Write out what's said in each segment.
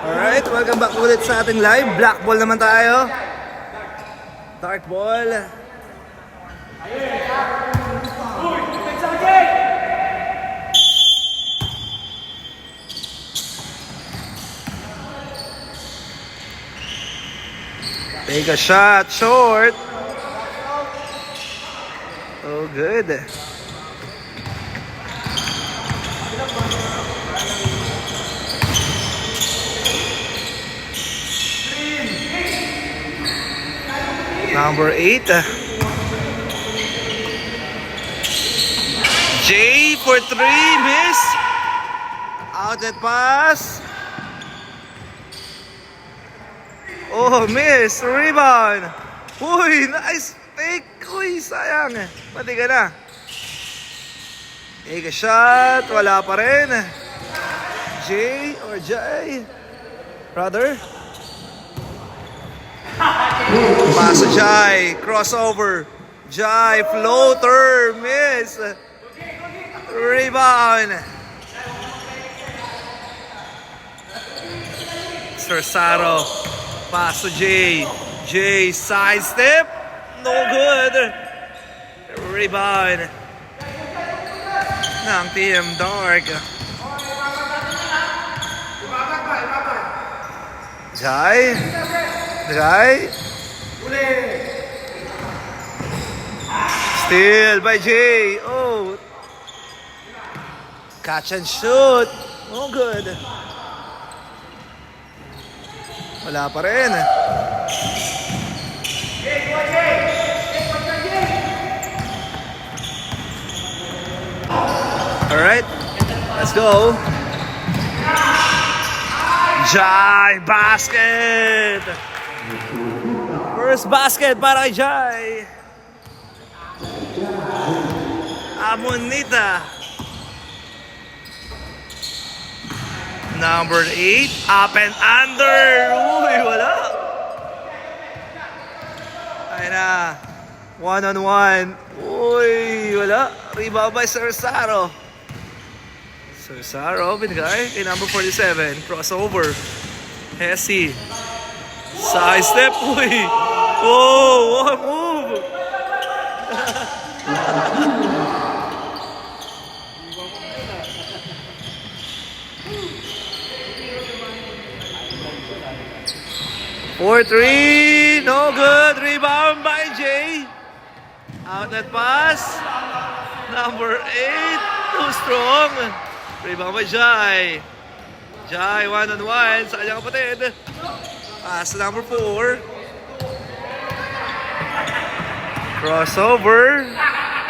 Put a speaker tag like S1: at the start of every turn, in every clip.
S1: Alright, welcome back ulit sa ating live. Black ball naman tayo. Dark ball. Take a shot, short. Oh, good. Number 8. J for 3, miss. Outlet pass. Oh, miss. Rebound. Uy, nice take. Uy, sayang. Pati ka na. Take a shot. Wala pa rin. J or J. Brother. Pass to Jai. Crossover. Jai. Floater. Miss. Rebound. Saro. Pass to Jay. Jay, side step. No good. Rebound ng Team Dark. Jai. Jai. Steal by Jay. Oh. Catch and shoot. No good. Wala pa rin. Alright, let's go. Jai, basket. First basket para kay Jai. Amonita. Number 8, up and under. Uy, wala. Ayun na. 1-on-1. Uy, wala. Rebound by Saro. Saro, binigay kay number 47. Crossover. Hesi. Side step. Uy. Oh, what a move. 4-3, no good. Rebound by Jay. Outlet pass. Number 8, too strong. Rebound by Jai. Jai, 1-on-1 sa kanyang kapatid. Pass to number 4. Crossover.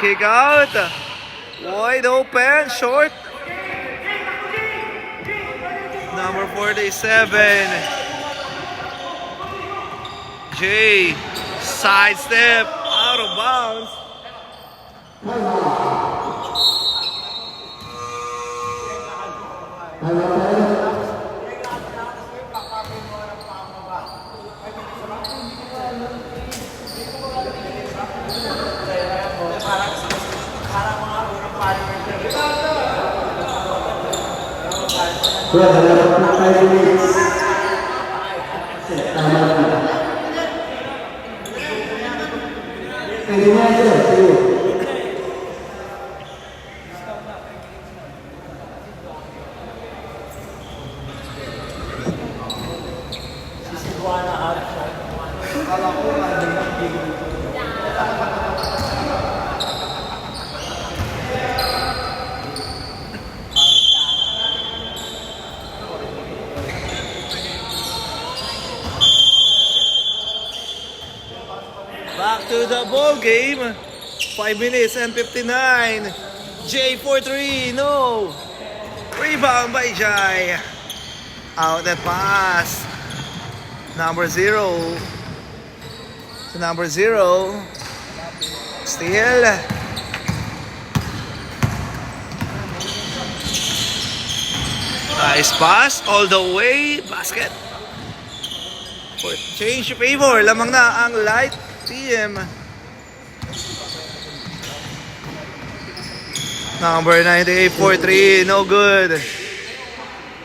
S1: Kick out. Wide open, short. Number 47. Jay, side step, out of bounds. Back to the ball game. 5 minutes and 59. J for 3. No. Rebound by Jai. Outlet pass. Number 0. To number 0. Steal. Nice pass. All the way. Basket. Change favor. Lamang na ang light team. Number 98 for 3. No good.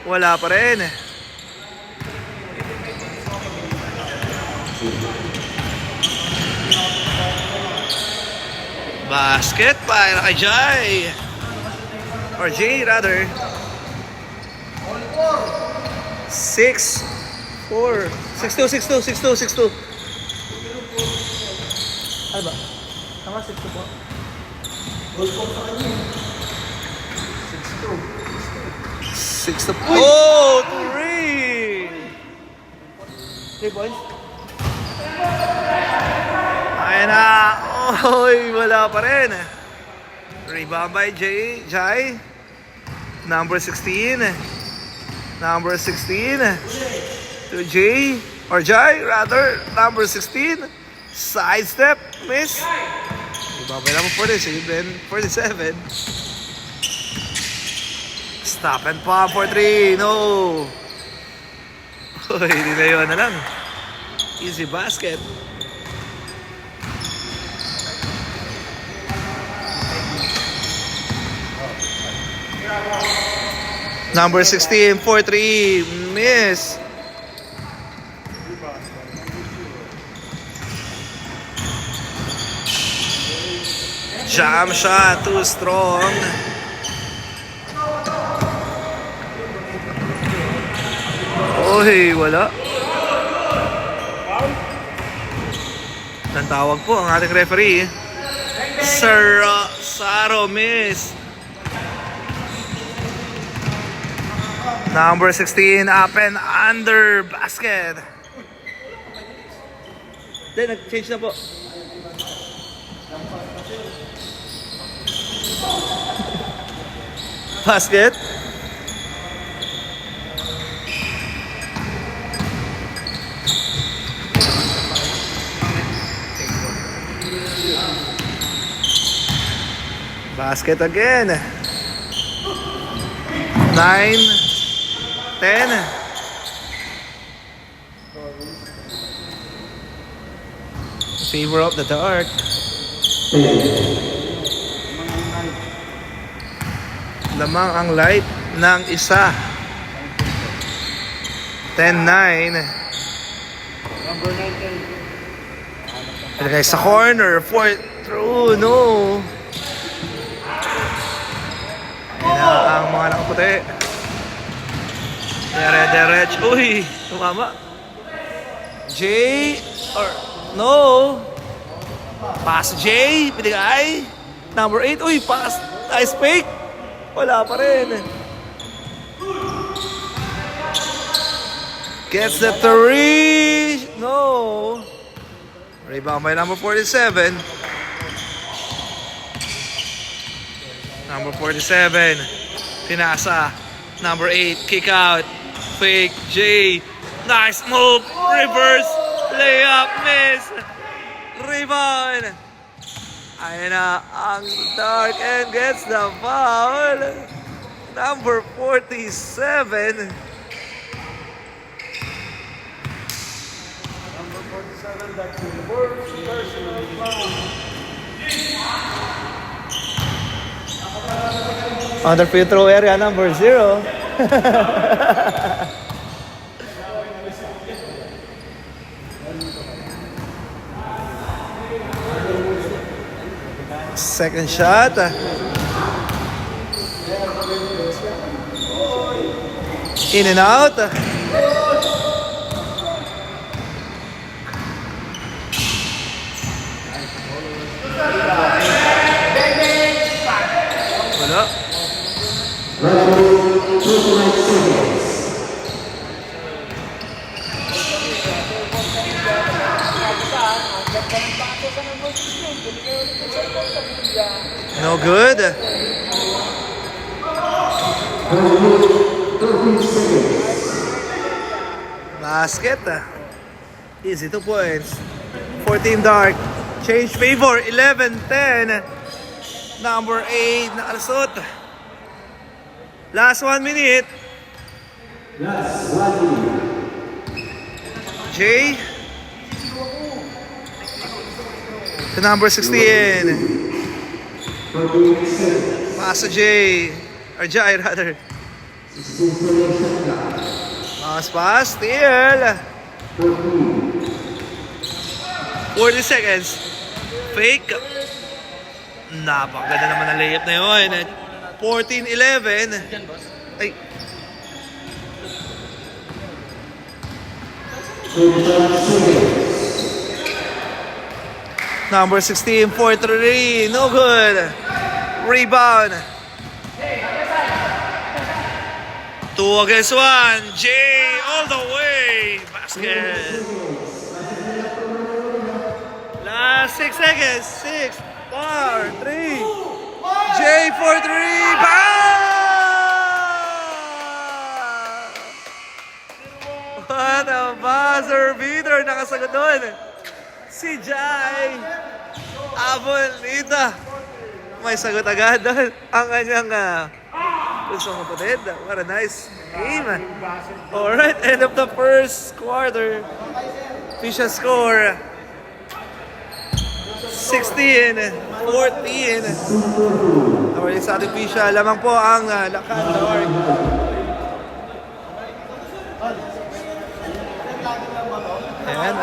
S1: Wala pa rin. Basket para kay Jai. Or Jay rather. 6-4. 6-2. Ano ba? Tama, 6-2 po. Goal po sa kanya. 6-2. 6-2. Oh! 3 points. Ayan na. Oy, wala pa rin. Rebound by Jai. Number 16. Number 16 to Jay, or Jai rather, number 16. Side step, miss. Ibabay naman 47. Stop and pop for 3. No. Uy, hindi na yun na lang. Easy basket. Number 16, 4-3, miss. Jam shot, too strong. Oy, wala. Ang tawag po ang ating referee. Sir Saro, miss. Number 16, up and under basket. Then, nag-change na po. Basket. Basket again. 9, 10. Favor of the dark. Lamang ang light ng isa. 10-9. Ilagay sa corner. 4 through. No. Ayan na ang mga nakaputi. Dere-derech. Uy, tumama. Jay, or no. Pass Jay, pinigay. Number 8, uy, pass. Nice fake. Wala pa rin. Gets the 3. No. Rebound by number 47. Number 47. Pinasa. Number 8, kick out. Fake, J. Nice move. Reverse. Layup, miss. Rebound. Ayan na ang dark and gets the foul. Number 47. Number 47, that's the first personal foul. On the free throw area, number 0. Second shot. In and out. Wala. No good. Basket. Easy, 2 points. 14 dark. Change favor. 11-10. Number 8 nakalusot. Last 1 minute. Last 1 minute. Jay. To number 16. Pass to Jay. Or Jai rather. Pass, steal. 40 seconds. Fake. Napakaganda naman ang layup na yun. 14-11. Ay. Number 16, 4-3. No good. Rebound. 2 against 1. Jay all the way. Basket. Last 6 seconds. 6, 4, 3. Jay for 3. Bang! What a buzzer beater. Nakasagot doon. Si Jai Abonita. May sagot agad doon. Ang kanyang gustong kapatid. What a nice game. Alright, end of the first quarter. Fisha score 16-14. Alright, sa ating Fisha, lamang po ang Lakan Lord. Ayan.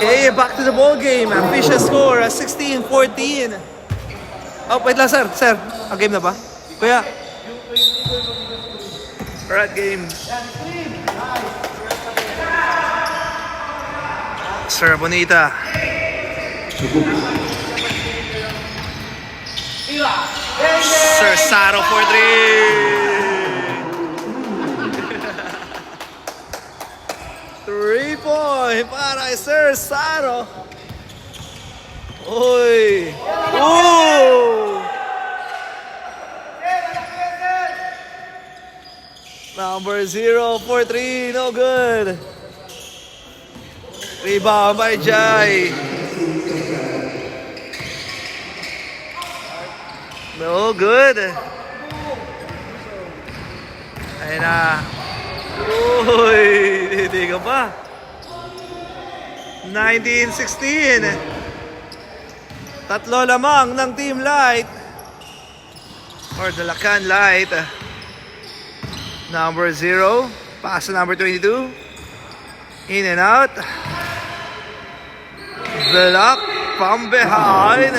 S1: Okay, back to the ball game. Fisha score 16-14. Oh, wait lang, sir. Sir, ang game na ba? Kuya. Alright, game. Sir Bonita. Sir Saro for 3. 3-point para kay Sir Saro. Uy! Ooh! Number 0 for 3, no good. Rebound by Jai. No good. Ayun na. Uy, hindi ka pa. 19-16. Tatlo lamang ng Team Light. Or the Lakan Light. Number 0. Pass to number 22. In and out. Block from behind.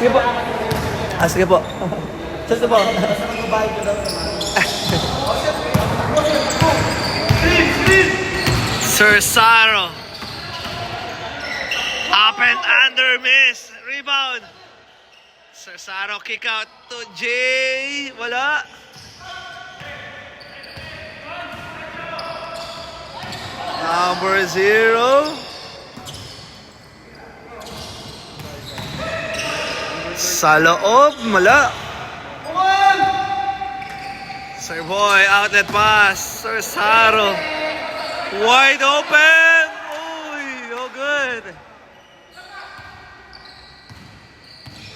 S1: Sige po. Sige po. Sige po. Sir Saro. Up and under miss. Rebound. Sir Saro kick out to Jay. Wala. Number 0. Sa loob, mala. Sir Boy, outlet pass. Sir Saro. Wide open. Uy, no good.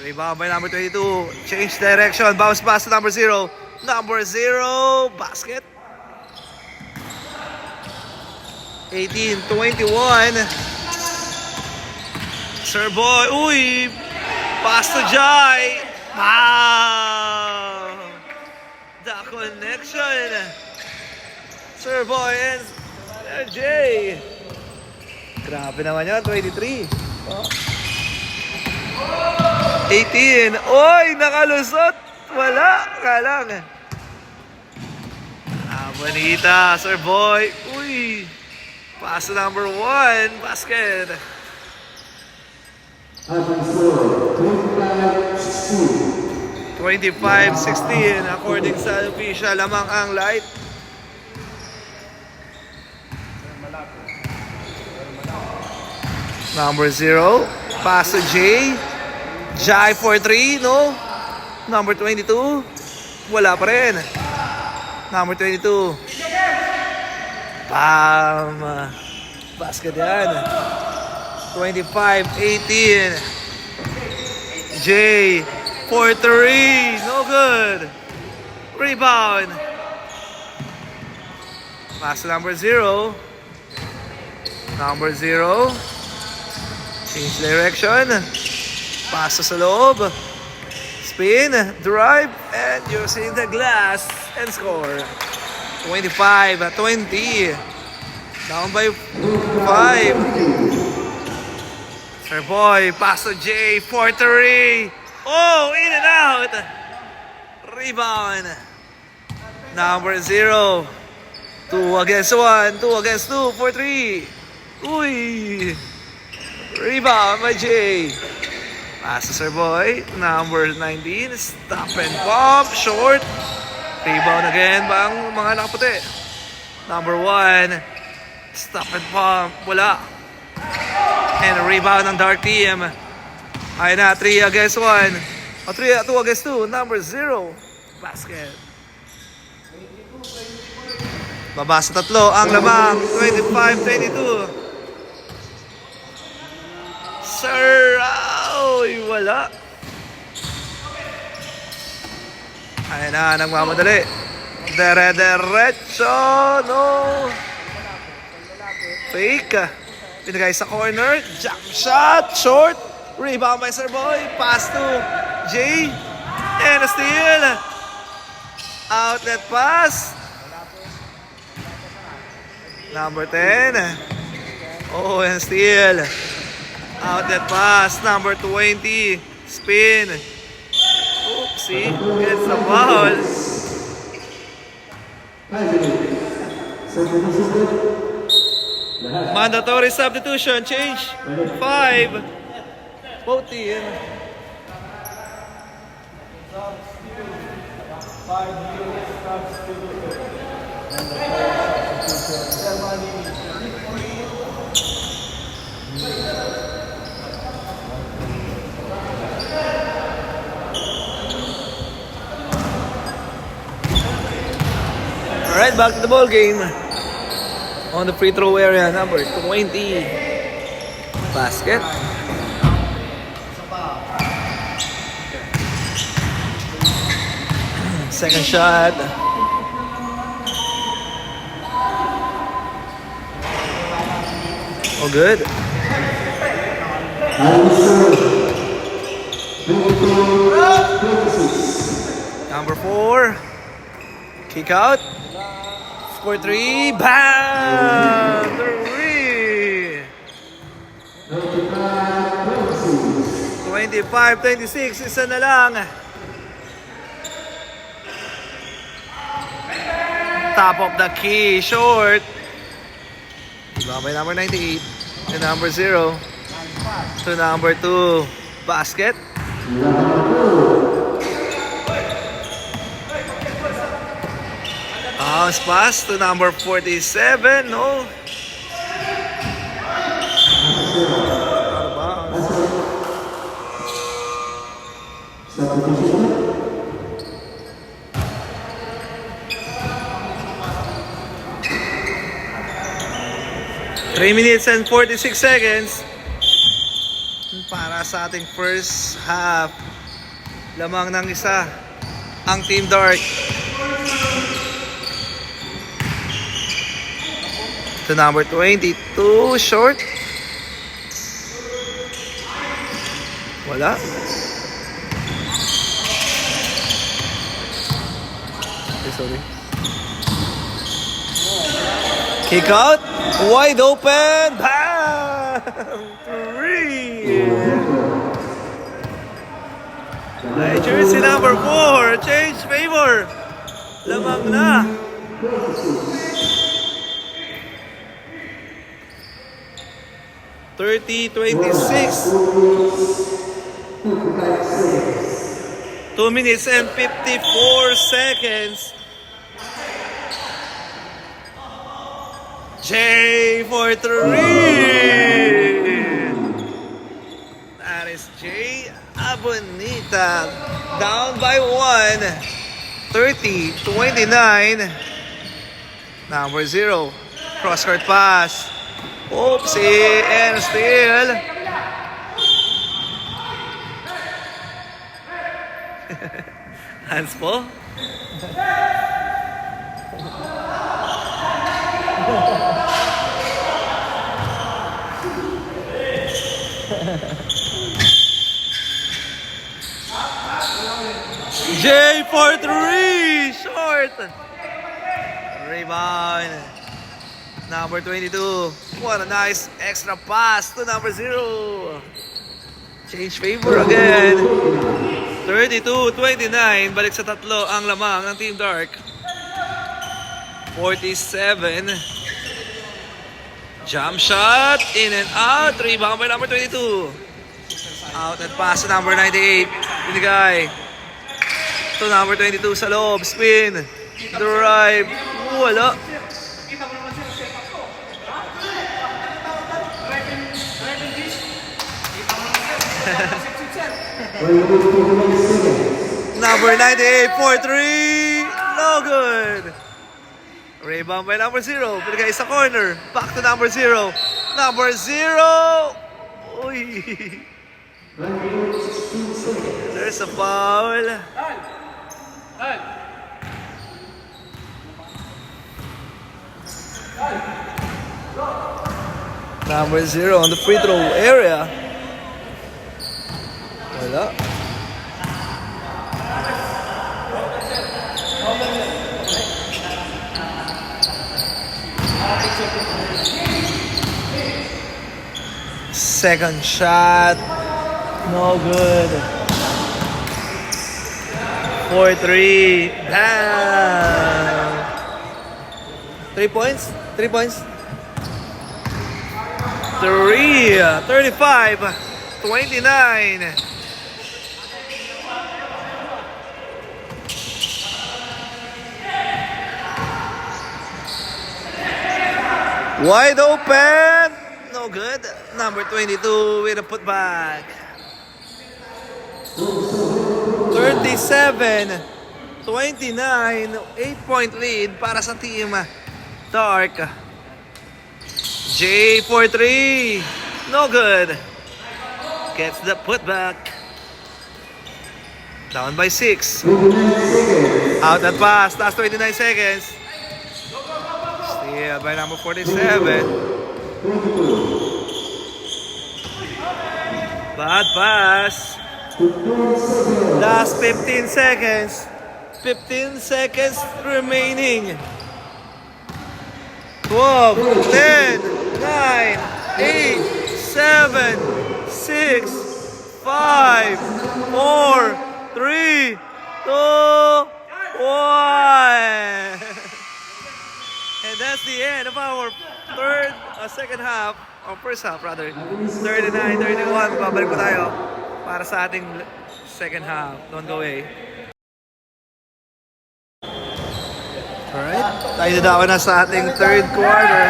S1: Rebound by number 22. Change direction. Bounce pass to number 0. Number 0. Basket. 18-21. Sir Boy. Uy. Pass to Jai. Wow. The connection. Sir Boy and Jay. Grabe naman yun. 23. Oh. 18. Oy, nakalusot. Wala. Kalang. Ah, bonita. Sir Boy. Uy. Pass to number 1. Basket.
S2: Ating score, 25-16.
S1: 25-16 according sa official. Lamang ang light. Number 0. Pass to Jay. Jai for 3. No. Number 22. Wala pa rin. Number 22. Bam. Basket yan. 25-18. Jay for 3. No good. Rebound. Pass to number 0. Number 0. Change direction. Pass sa loob. Spin. Drive. And using the glass. And score. 25-20. Down by 5. Sir Boy. Pass to Jay. 4-3. Oh, in and out. Rebound. Number 0. 2 against 1. 2 against 2. 4-3. Uy. Rebound by Jay. Pass to Sir Boy. Number 19. Stop and pump. Short. Rebound again bang mga nakaputi. Number 1. Stop and pump. Wala. And a rebound ng Dark Team. Ayun na, 3 against 1. O 2 against 2. Number 0. Basket. Baba sa 3. Ang lamang. 25-22. Sir, oy, wala. Ayun na, nagmamadali. Dire-diretso, no. Fake. Pinagay sa corner. Jump shot, short. Rebound by Sir Boy. Pass to Jay. And a steal. Outlet pass. Number 10. Oh, and steal. Outlet pass, number 20. Spin. Oopsie. Gets the foul. Mandatory substitution. Change. 5. Both team. Alright, back to the ball game. On the free throw area, number 20. Basket. Second shot. Oh, good. Number 4. Kick out. For 3. Bam! 3. 25-26. Isa na lang. Top of the key. Short. By number 98. To number 0. To number 2. Basket. Bounce pass to number 47. No. Three minutes and 46 seconds para sa ating first half. Lamang ng isa ang Team Dark. To number 22, short. Wala. Okay, sorry. Kick out. Wide open. Bam! 3. Ay, jersey number 4. Change favor. Lamang na. 30-26. 2 minutes and 54 seconds. J for 3. That is J Abonita. Down by 1. 30-29. Number 0. Cross-court pass. Oopsie. And still. Hands po. J for 3. Short. Rebound. Number 22. What a nice extra pass to number 0. Change favor again. 32-29. Balik sa tatlo ang lamang ng Team Dark. 47. Jump shot. In and out. Rebound by number 22. Out and pass to number 98. Binigay. To number 22 sa loob. Spin. Drive. Wala. Number 98 for 3. No good. Rebound by number 0. Binigay sa corner. Back to number 0. Number 0. Uy. There's a foul. Number 0 on the free throw area. Wala. Second shot. No good. 4-3. Damn. 3 points? 3 points? 3. 35-29. Wide open. No good. Number 22 with a putback. 37-29. 8-point lead para sa Team Dark. J for 3. No good. Gets the putback. Down by 6. Out that pass. Last 29 seconds. Still by number 47. Bad pass. Last 15 seconds. 15 seconds remaining. 12, 10, 9, 8, 7, 6, 5, 4, 3, 2, 1. And that's the end of our second half, or first half rather. 39-31. Babalik po tayo para sa ating second half. Don't go away. Alright, tayo dadawa na sa ating third quarter.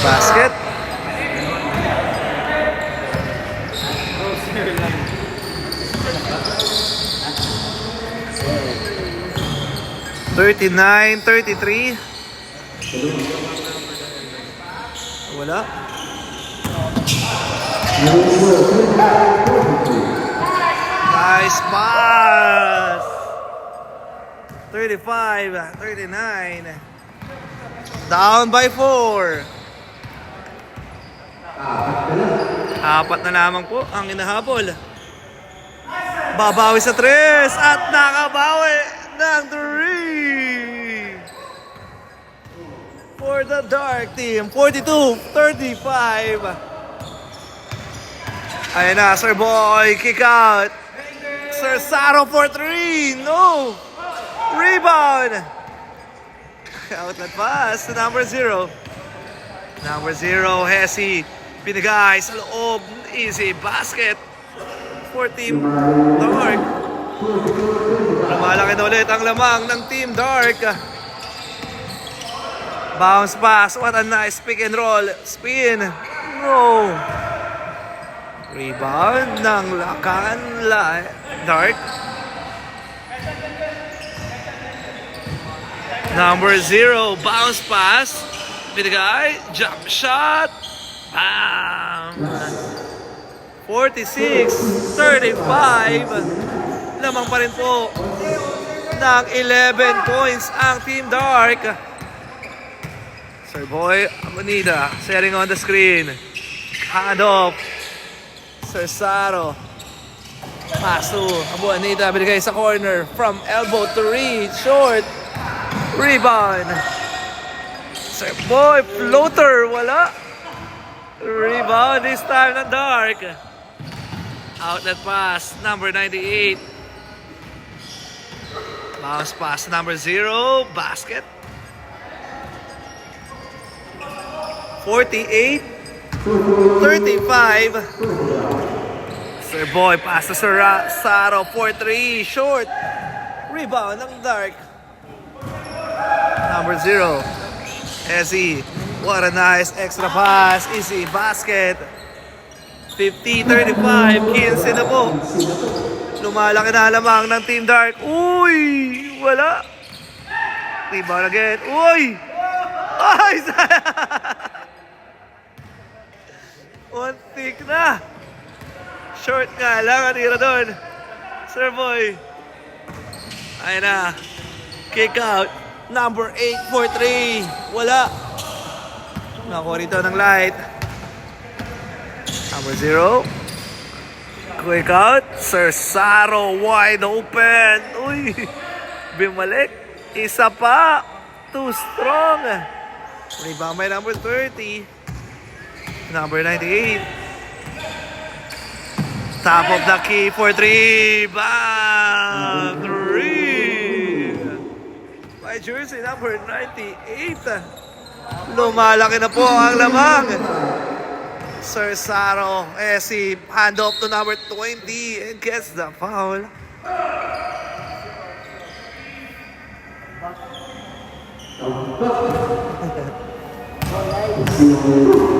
S1: Basket. $39-33. Wala. Nice pass. 35-39. Down by 4. Apat na lamang po ang inahabol. Babawi sa 3 at nakabawi ng 3 for the Dark Team. 42-35. Ayan na, Sir Boy, kick out. Sir Saro for 3. No. Rebound. Outlet pass to number 0. Number 0, Hesi. Pinagay sa loob. Easy basket for Team Dark. Lumalaki na ulit ang lamang ng Team Dark. Bounce pass. What a nice pick and roll. Spin. No. Rebound ng Lakan Dark. Number 0, bounce pass. Binigay, jump shot. Bam! 46-35. Lamang pa rin po ng 11 points ang Team Dark. Sir Boy Amanida setting on the screen. Hand off. Sir Saro. Pass to Amanida. Binigay sa corner. From elbow to reach. Short. Rebound. Sir Boy, floater, wala. Rebound this time ng Dark. Outlet pass, number 98. Bounce pass, number 0, basket. 48-35. Sir Boy, pass to Sir Saro, 4-3, short. Rebound ng Dark. Number 0, Ezzy. What a nice extra pass. Easy basket. 50-35. 15 na po. Lumalaki na lamang ng Team Dark. Uy! Wala. Rebound again. Uy! Ay! Untik na. Short nga lang. Anira doon. Sir Boy. Ayun na. Kick out. Number 8 for 3. Wala. Nakuha rito ng light. Number 0. Quick out. Sir Saro wide open. Uy. Bimalik. Isa pa. Too strong. Rebound by number 30. Number 98. Top of the key for 3. Bam! 3. By jersey number 98. Lumalaki na po ang lamang. Sir Saro, si hand off to number 20 and gets the foul.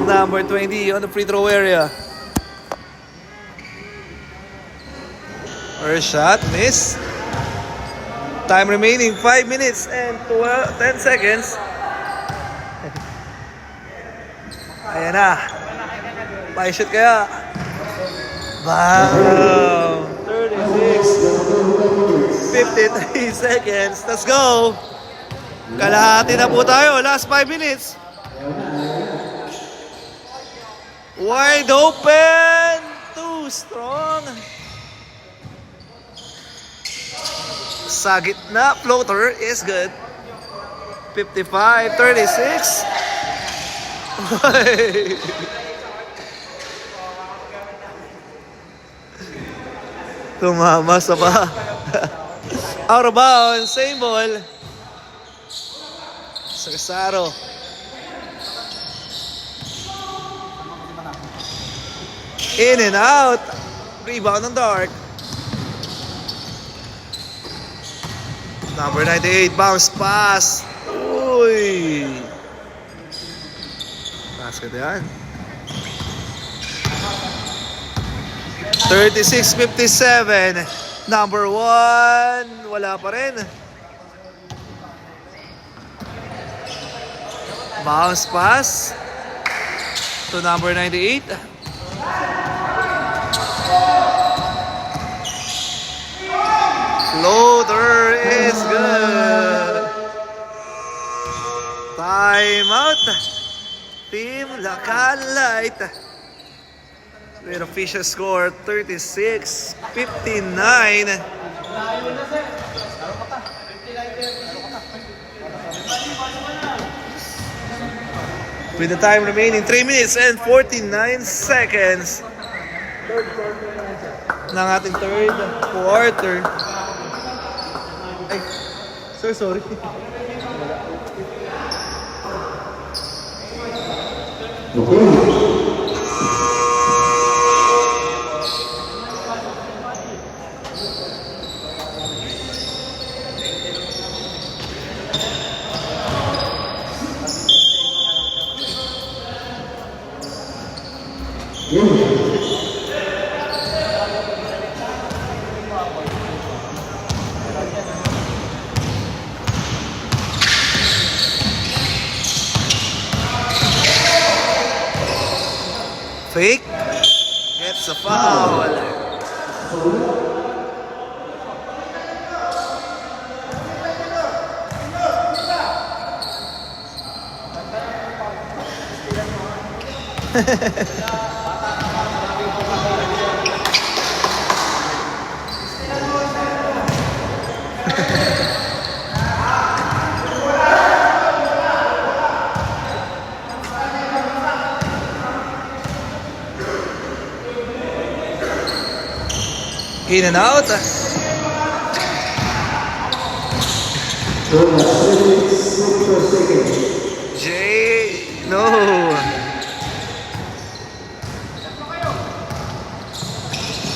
S1: Number 20 on the free throw area. First shot, miss. Time remaining 5 minutes and 10 seconds. Ayan na. Pa-shoot kaya. Bam! 36. 53 seconds. Let's go. Kalahati na po tayo. Last 5 minutes. Wide open. Too strong. Sa gitna, floater is good. 55-36. Tumama sa pa. Out of bounds, same ball. Sir Saro. In and out. Rebound ng Dark. Number 98, bounce pass. Uy. Basket yan. 36-57. Number 1. Wala pa rin. Bounce pass to number 98. Floater is good. Time Bacanlight. With official score 36-59. With the time remaining 3 minutes and 49 seconds ng ating third quarter. Ay, sorry. Fake gets a foul. In and out. Jay, no.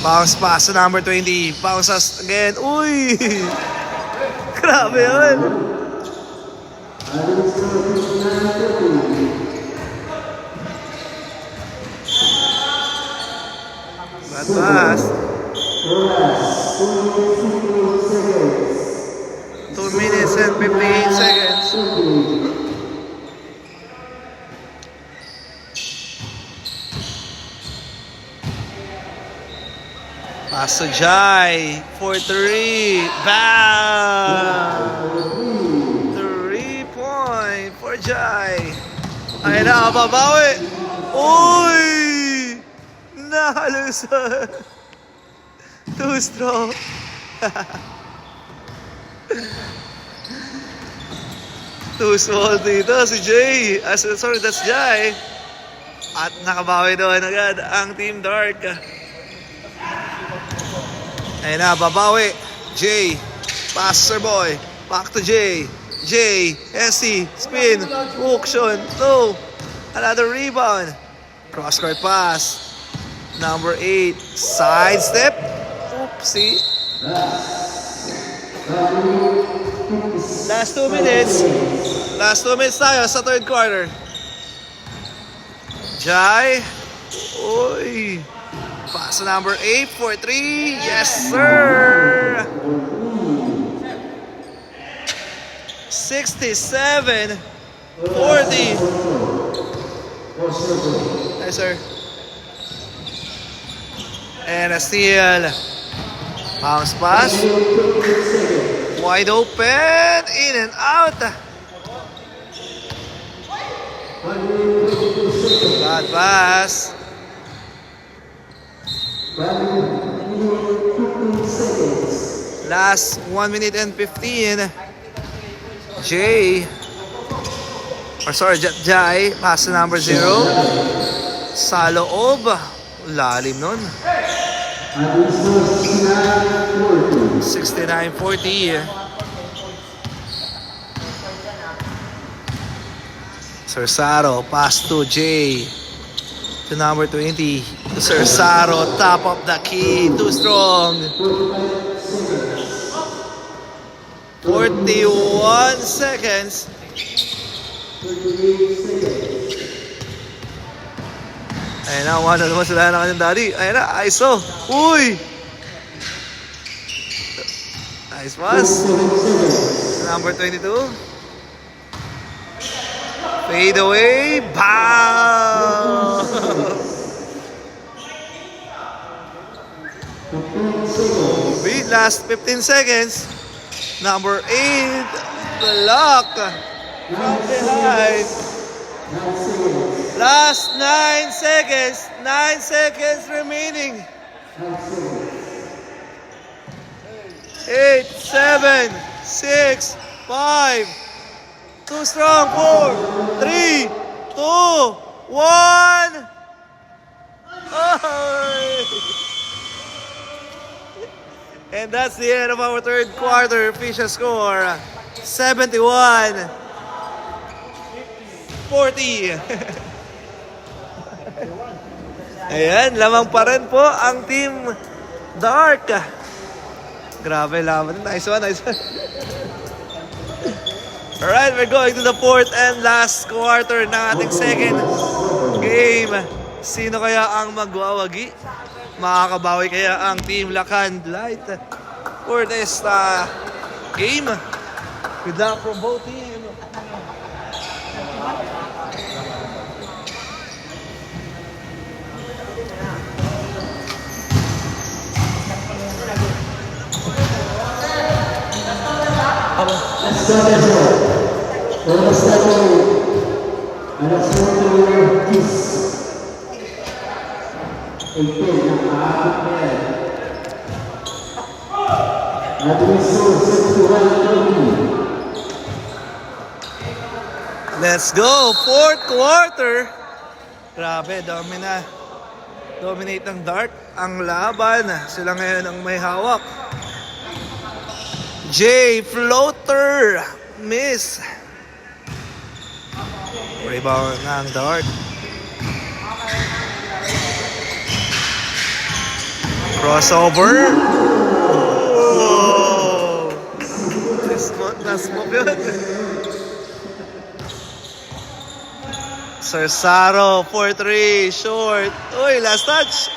S1: Bounce pass to number 20. Bounces again. Uy! Grabe yun. Bad pass. 2 minutes and 58 seconds. Pass to Jai for 3. Bam! 3-point for Jai. Ay na, babawi. Uy! Nahalusan. Too strong. Too small dito si Jay. Sorry, that's Jai. At nakabawi doon agad ang Team Dark. Ayun na, babawi. Jay. Passer boy. Back to Jay. Jay. SC. Spin. Auction. No. Another rebound. Cross-court pass. Number 8. Sidestep. Oopsie. Last 2 minutes. Last 2 minutes tayo sa third quarter. Jai. Uy. Pass number 8 for 3. Yes, sir. 67-40. Yes, sir. And a steal. Bounce pass. Wide open. In and out. Bad pass. Last 1 minute and 15. Jai. Jai. Pass to number 0. Sa loob. Lalim nun. 69-40. Sersaro, pass to Jay. To number 20. To Sersaro, top of the key. Too strong. 41 seconds. Ayun na, wala naman sila na kanyang daddy. Ayun na, ISO. Uy! Nice pass. Number 22. Fade away. Bam! Beat last 15 seconds. Number 8. Block. From behind. Last 9 seconds. 9 seconds remaining. 8, 7, 6, 5. Too strong. 4, 3, 2, 1. And that's the end of our third quarter. Official score 71-40. Ayan, lamang pa rin po ang Team Dark. Grabe laban. Nice one, nice one. Alright, we're going to the fourth and last quarter ng ating second game. Sino kaya ang magwawagi? Makakabawi kaya ang Team Lakan Light for this game? Good luck from both teams. Let's go! Fourth quarter. Grabe, dominate ng Dark ang laban. Sila ngayon ang may hawak. J floater miss. Rebound ng Dark. Crossover. Oh! Nasmoke yun. Cersaro, 4-3, short. Uy, last touch.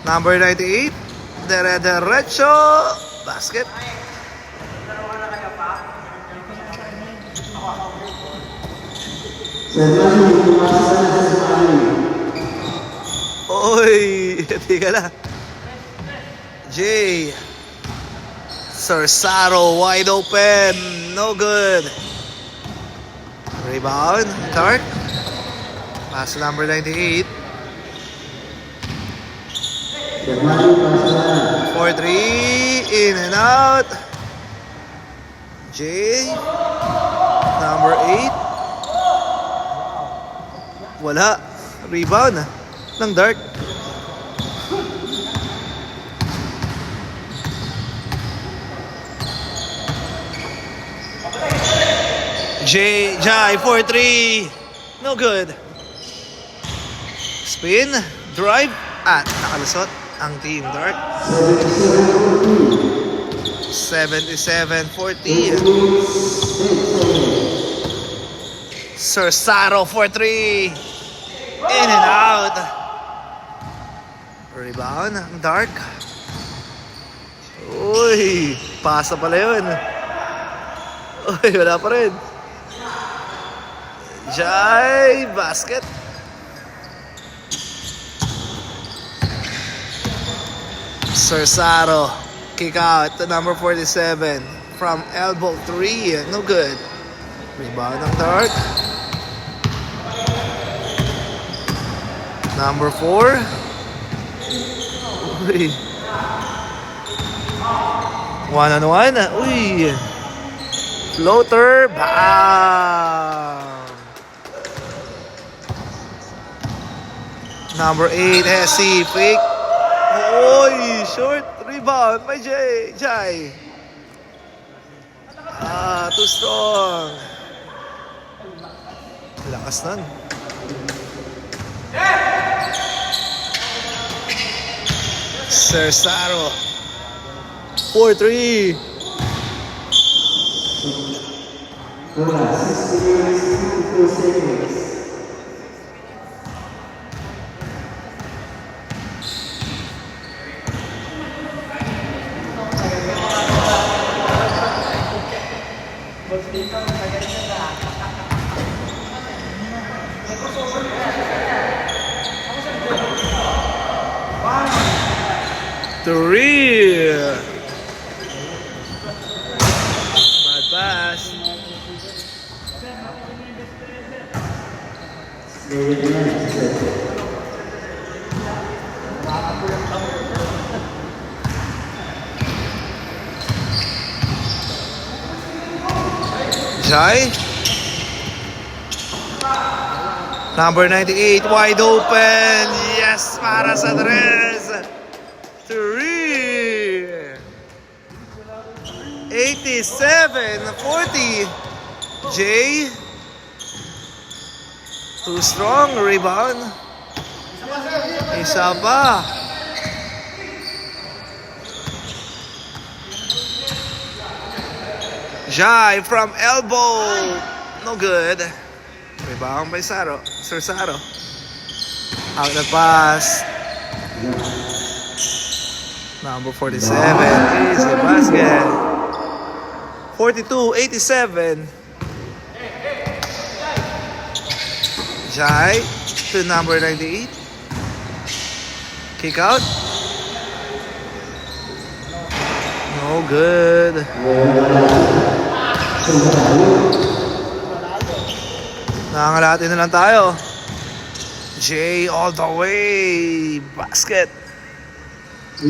S1: Number 98, Derecho, basket. Uy, tika lang. J. Cersaro wide open. No good. Rebound. Dark. Pass to number 98. 4-3. In and out. J. Number 8. Wala. Rebound ng Dark. Jai 4-3. No good. Spin. Drive. At nakalusot ang Team Dark. 77-40. Cersaro 4-3. In and out. Rebound ang Dark. Uy, pasa pala yun. Uy, wala pa rin. Jai, basket. Cersaro, kick out to number 47 from elbow 3. No good. Rebound ng Dark. Number 4. Uy. 1-on-1. Uy. Floater. Bam. Number 8, Hesi, fake. Oy, short rebound by Jai. Too strong. Lakas nun. Cersaro. 4-3. 3. Bad pass. Jai. Number 98, wide open. Yes, para sa tres. 3. 87-40. Jay. Too strong. Rebound. Isa pa. Jai from elbow. No good. Rebound by Saro. Sir Saro. Out the pass. Number 47. Easy basket. 42-87. Jai to number 98. Kick out. No good. Nangangalati na lang tayo. Jay all the way. Basket. 44-87.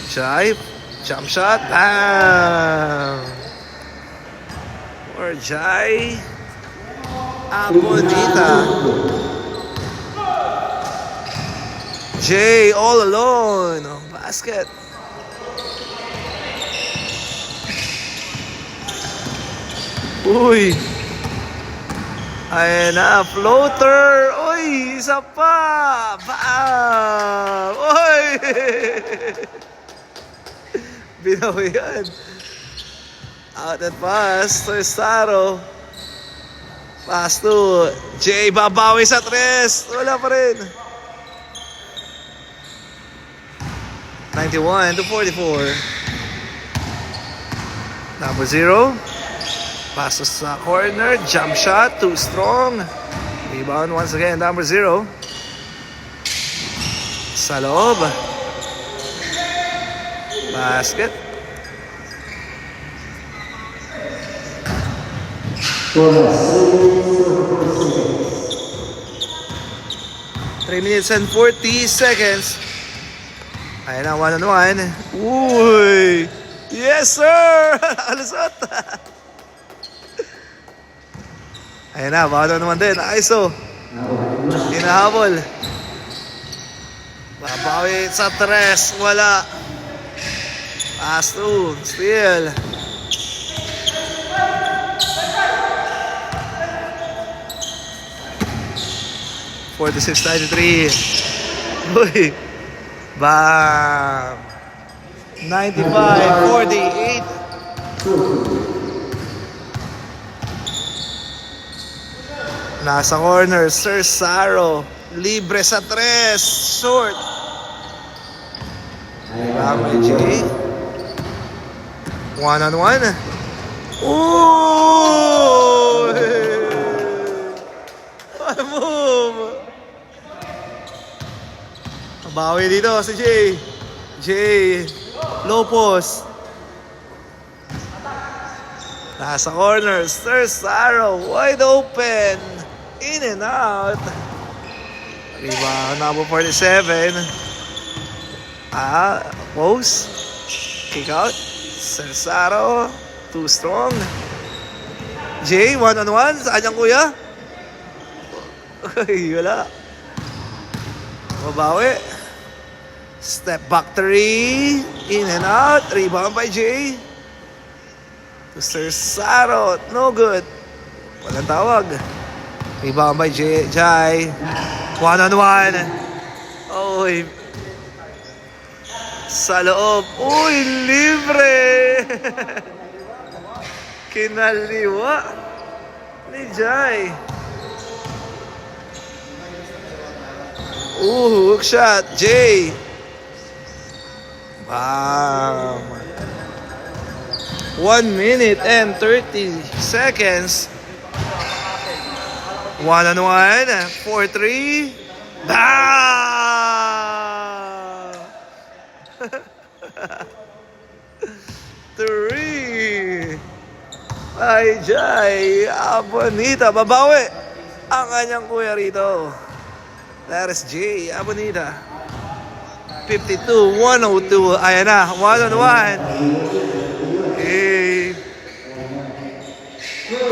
S1: Jai. Jump shot. Bam. For Jai. Abonita. Jay all alone. Basket. Uy. Ayan na. Floater. Uy. Isa pa. Bam. Uy. Binawi yan. Out and pass. Saro. Pass to Jay. Babawi sa tres. Wala pa rin. 91-44. Number 0. Passes sa corner. Jump shot. Too strong. Rebound once again. Number 0. Sa loob. Basket. Three minutes and 40 seconds. Ayan na, 1-on-1. Uy! Yes, sir! Alusot! Ayan na, 1-on-1 din. ISO. Hinahabol. Babawi sa tres. Wala. Pass to. Steal. $46-93. Uy! Bam! 95-48. Nasa corner, Sir Saro. Libre sa tres. Short. Bam, Jay. 1-on-1. Ooh! What a move! Bawi dito si Jay. Jay. Low post. Nasa corner. Sir Saro. Wide open. In and out. Rebound number 47. Post. Kick out. Sir Saro. Too strong. Jay, 1-on-1. Saan yung kuya? Uy, wala. Mabawi. Step back 3. In and out. Rebound by Jay. To Sir Saro. No good. Walang tawag. Rebound by Jai. 1-on-1. Uy. Sa loob. Uy, libre. Kinaliwa ni Jai. Hook shot. Jay. Bam. 1 minute and 30 seconds. 1-on-1. 4-3. Ah! 3. Ay, Jai. Abonita. Babawi ang kanyang kuya rito. That is Jay Abonita. 52-102. Ayan na. 1-on-1. Hey.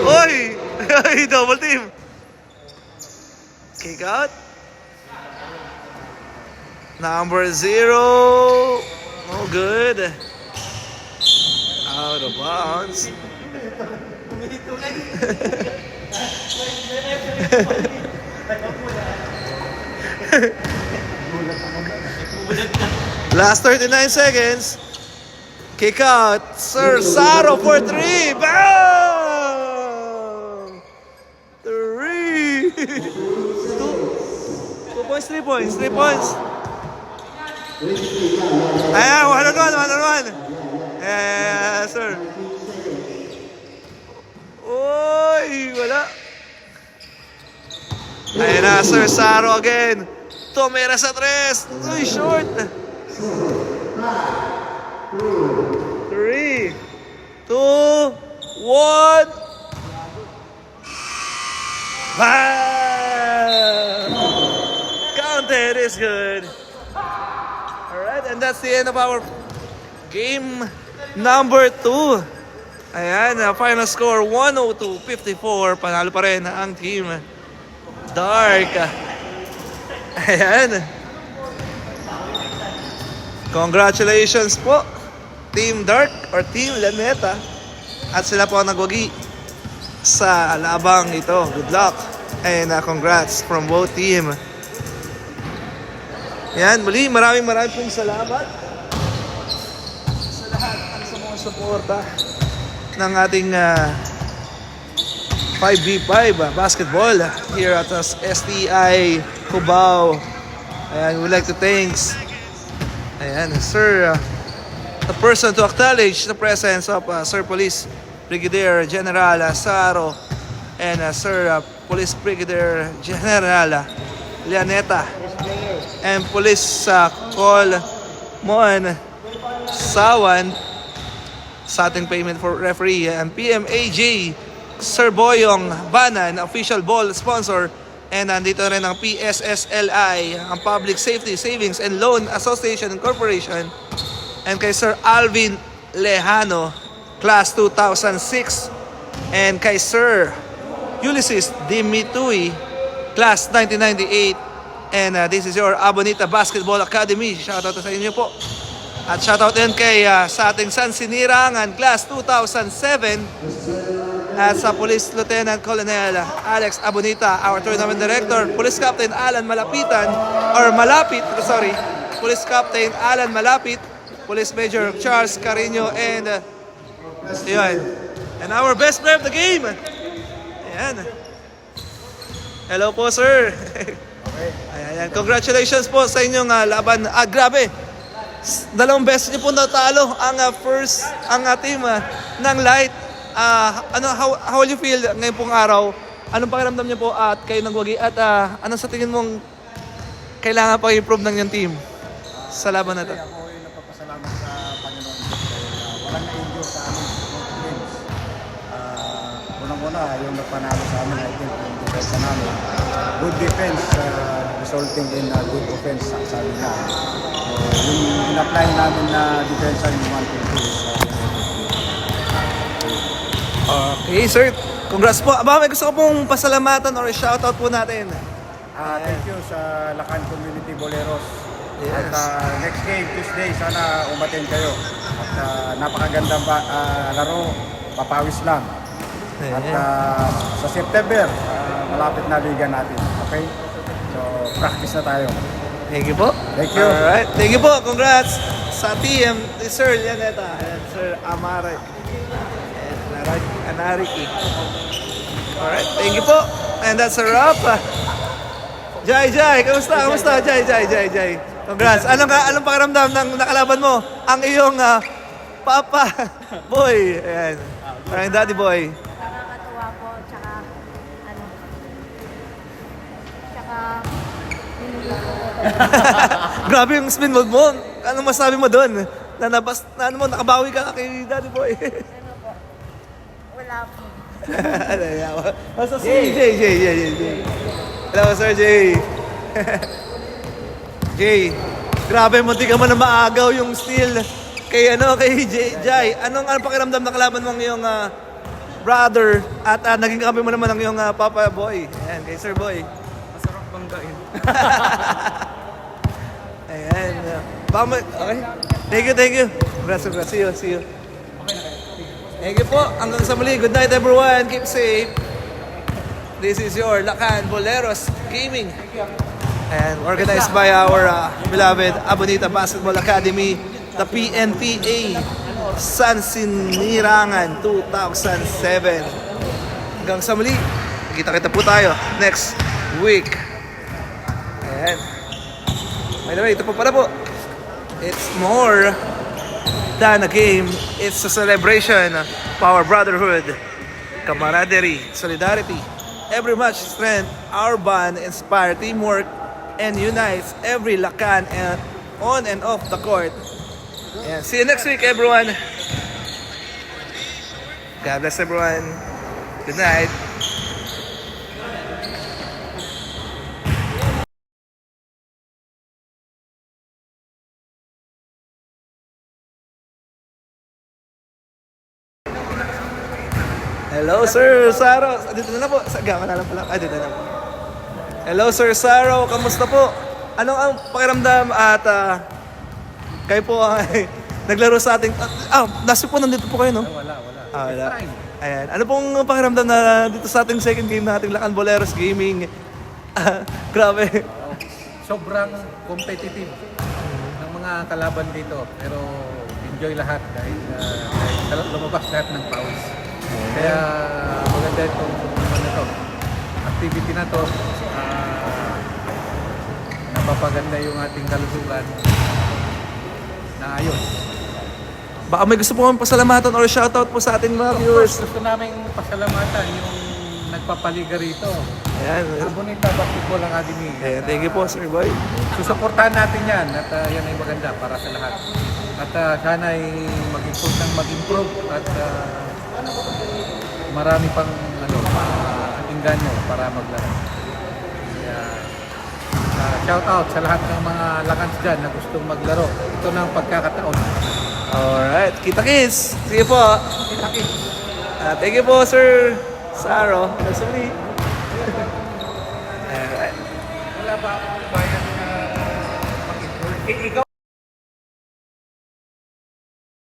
S1: Oy! Ay, double team. Kick out. Number 0. No good. Out of bounds. Last 39 seconds. Kick out. Sir Saro for 3. Bam! 3. 2 points, 3 points, 3 points. Ayan, 1-on-1. Yeah, sir. Uy, wala. Ayan na, Sir Saro again. Tumira sa 3. Uy, short. 3, 2, 1. Bam! Counted is good. Alright, and that's the end of our game number 2. Ayan, final score 102-54. Panalo pa rin ang team Dark. Ayan. Congratulations po, Team Dark or Team Laneta. At sila po ang nagwagi sa labang ito. Good luck and congrats from both team. Yan, muli maraming pong salamat sa lahat ng sumusuporta ng ating 5v5 basketball here at STI Cubao. Ayan, we'd like to thanks Sir, the person to acknowledge the presence of Sir Police Brigadier General Saro and Sir Police Brigadier General Lianeta and Police Col Mon Sawan sa ating payment for referee and PMAJ Sir Boyong Banan, official ball sponsor, and nandito rin ang PSSLI, ang Public Safety Savings and Loan Association and Corporation, and kay Sir Alvin Lejano, Class 2006, and kay Sir Ulysses Dimitui, Class 1998, and this is your Abonita Basketball Academy. Shoutout sa inyo po. At shoutout din kay sa ating San Sinirangan, Class 2007, at sa Police Lieutenant Colonel Alex Abonita, our Tournament Director, Police Captain Alan Malapit, Police Captain Alan Malapit, Police Major Charles Carino, and yun. And our best player of the game. Ayan. Hello po, sir. Ayan. Congratulations po sa inyong laban. Grabe. 2 beses niyo po natalo ang team ng Light. How will you feel ngayon pong araw? Anong pakiramdam niyo po at kayo nagwagi? At ano sa tingin mong kailangan pa i-improve ng yung team sa laban na ito?
S2: Ako ay napapasalamat sa Panginoon dahil walang na-injure sa amin games. Unang-una, yung nagpanalo sa amin, I think yung defense namin. Good defense resulting in good offense sa amin na. Yung in-apply namin na defense yung 1-2 is
S1: Okay, sir. Congrats po. May gusto ko pong pasalamatan or shoutout po natin.
S2: Thank you sa Lacan Community Boleros.
S1: Yes.
S2: At next game, Tuesday, sana umaten kayo. At napakagandang laro, papawis lang. At sa September, malapit na liga natin. Okay? So, practice na tayo.
S1: Thank you po.
S2: Thank you.
S1: Alright. Thank you po. Congrats sa team ni Sir Lianeta and Sir Amare. Anariki. Alright, thank you po. And that's a wrap. Jai, kamusta? Jai. Congrats. Anong pakiramdam ng nakalaban mo? Ang iyong Papa Boy. Ayan. Parang Daddy Boy.
S3: Nakakatuwa po, tsaka ano, tsaka minuli ko.
S1: Grabe yung spin move mo. Ano masabi mo doon? Ano mo, nakabawi ka kay Daddy Boy.
S3: Ano po? Wala po.
S1: Ano yan? Basta si Jay. Hello, Sir Jay. Jay, grabe, munti ka man na maagaw yung steal kay Jay. Anong pakiramdam na kalaban mo ng iyong brother at naging kampi mo naman ng iyong Papa Boy? Ayan, kay Sir Boy.
S2: Masarap banggain.
S1: Ayan. Okay. Thank you. Congrats. See you. Thank you po. Hanggang sa muli. Good night, everyone. Keep safe. This is your Lacan Boleros Gaming. And organized by our beloved Abonita Basketball Academy, the PNPA Sansinirangan 2007. Hanggang sa muli. Kita po tayo next week. Ayan. By the way, ito po pala po. It's more than a game. It's a celebration of our brotherhood, camaraderie, solidarity. Every match strength, our bond inspire teamwork and unites every Lakan and on and off the court. Yeah. See you next week, everyone. God bless everyone. Good night. Hello, Sir Saro. Dito na po. Gama na lang pala. Dito na po. Hello, Sir Saro. Kamusta po? Anong ang pakiramdam at kayo po ay naglaro sa ating... nasa po nandito po kayo, no?
S2: Wala.
S1: Wala. Ayan. Ano pong pakiramdam na dito sa ating second game nating Lacan Boleros Gaming? Grabe.
S4: Sobrang competitive ng mga kalaban dito, pero enjoy lahat dahil lumabas lahat ng pawis. Kaya maganda itong activity na to. Napapaganda yung ating kalusugan na ayos.
S1: Baka may gusto po kami pasalamatan or shoutout po sa ating mga viewers.
S4: Gusto namin pasalamatan yung nagpapaliga rito.
S1: Ayan.
S4: Abonita Basketball Academy.
S1: Ayan. Thank you po, Sir Boy.
S4: Susuportahan natin yan at yan ay maganda para sa lahat. At sana ay mag-improve at marami pang inganyo para maglaro. Kaya shout out sa lahat ng mga Lakans dyan na gustong maglaro. Ito na ang pagkakataon.
S1: Alright. Kita-kits. See you po.
S4: Kita-kits.
S1: Thank you po, Sir Saro. Sorry. Alright.
S4: Wala ba akong bayan na mag-improve? Ikaw